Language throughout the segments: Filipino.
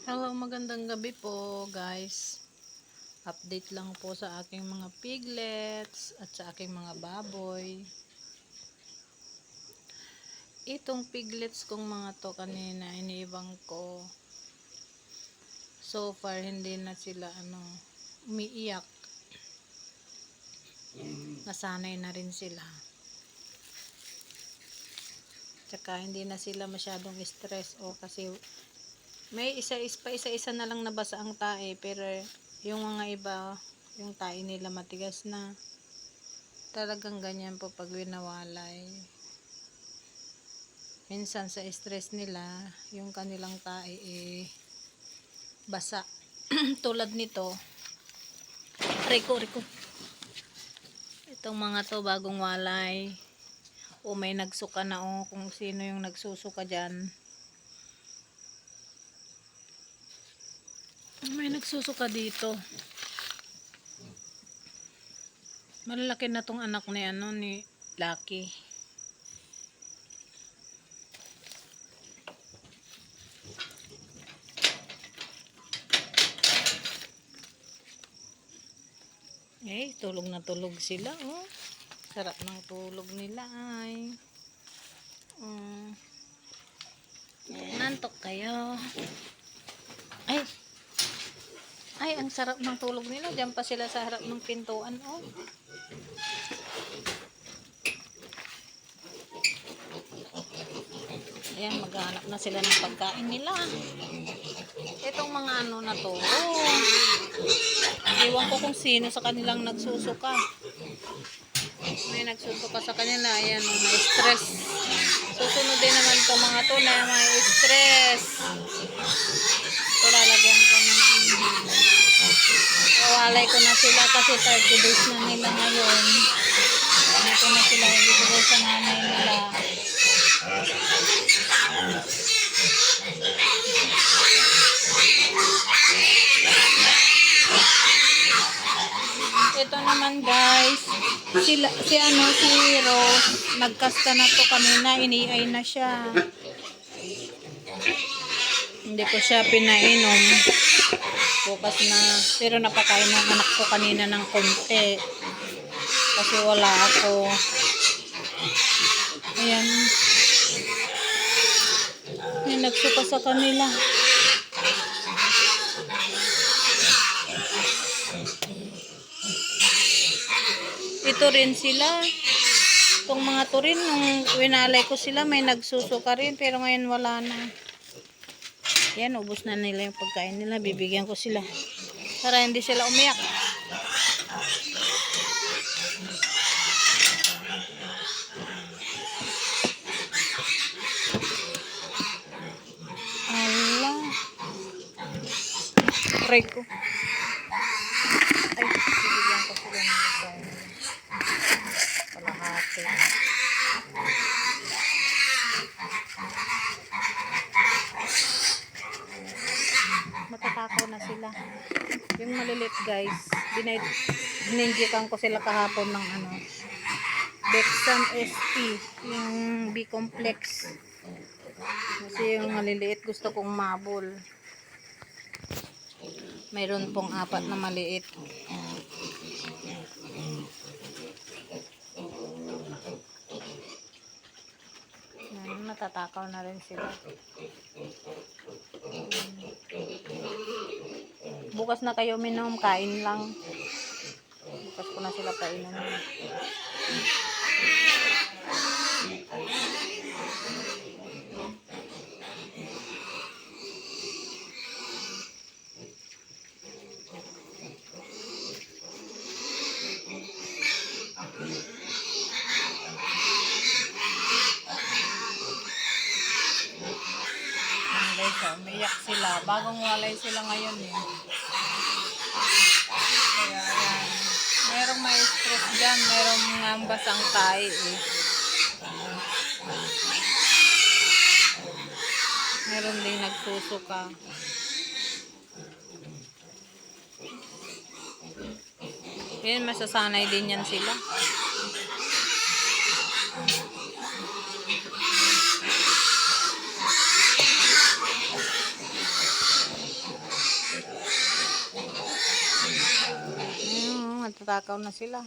Hello, magandang gabi po guys. Update lang po sa aking mga piglets at sa aking mga baboy. Itong piglets kong mga to kanina iniibang ko. So far hindi na sila umiiyak. Nasanay na rin sila. Tsaka hindi na sila masyadong stress kasi may isa-isa na lang nabasa ang tae, pero yung mga iba, yung tae nila matigas na. Talagang ganyan po pag winawalay. Minsan sa stress nila, yung kanilang tae basa. Tulad nito, Rico. Itong mga to bagong walay. May nagsuka na kung sino yung nagsusuka dyan. May nagsusuka dito. Malalaki na tong anak ni Lucky. Tulog na tulog sila, Sarap ng tulog nila, Nantok kayo. Ang sarap ng tulog nila. Diyan pa sila sa harap ng pintuan, Ayan, maghanap na sila ng pagkain nila. Itong mga na to, iwan ko kung sino sa kanilang nagsusuka. May nagsusuka sa kanila. Ayan, may stress. Susunod din naman itong mga to na may stress. Ito, lalagyan ko ng Kawalay ko na sila kasi 30 days na nila ngayon. Ito na sila ibibigay sa nanay nila. Ito naman guys, si Rose, nagkasta na to kanina, iniay na siya. Hindi ko siya pinainom. Bukas na, pero napakain ng anak ko kanina ng konti. Kasi wala ako. Ayan. May nagsuka sa kanila. Ito rin sila. Itong mga to rin, nung winalay ko sila, may nagsusuka rin. Pero ngayon wala na. Yan, ubos na nila yung pagkain nila. Bibigyan ko sila. Para hindi sila umiyak. Allah. Rico. Bibigyan ko sila ng pagkain. Kalahati. Matatakaw na sila. Yung malilit guys, bininjikan ko sila kahapon ng Bexam SP, yung B-complex. Kasi yung maliliit gusto kong mabol. Mayroon pong 4 na maliit. Natatakaw na rin sila. Bukas na kayo minom, kain lang. Bukas ko na sila painom. Umiyak sila. Bagong walay sila ngayon Kaya yan. Merong may stress dyan. Merong ngambas ang tae Meron din nagsusuka. Yan, masasanay din yan sila. nagtatakaw na sila.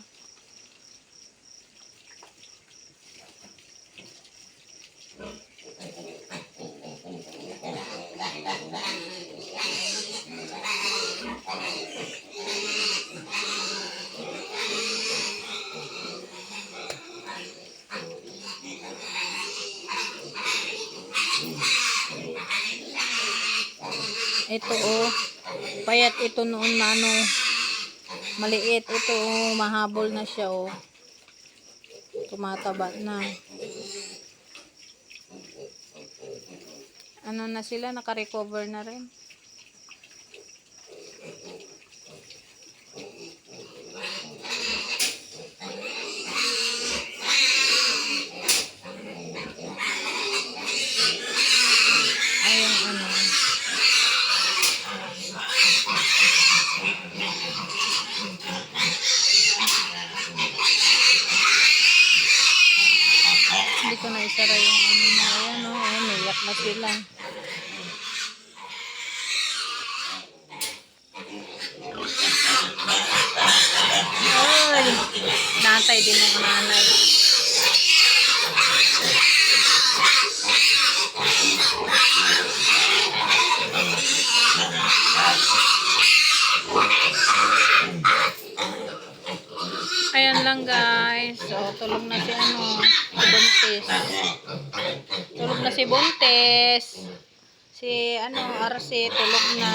Ito oh, payat ito noon na ano, maliit. Ito oh, mahabol na siya oh. Tumataba na. Ano na sila, naka-recover na rin. Ayun ano. Hindi ko na isara yung ano na. Ayan o, oh, umiyak na sila. Ay, natay din ng nanay. Ayan lang guys. So, tulog na si ano, si Buntis. Tulog na si Buntis. Si ano, RC, tulog na.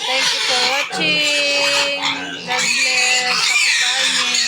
Thank you for watching. God bless. Happy Friday.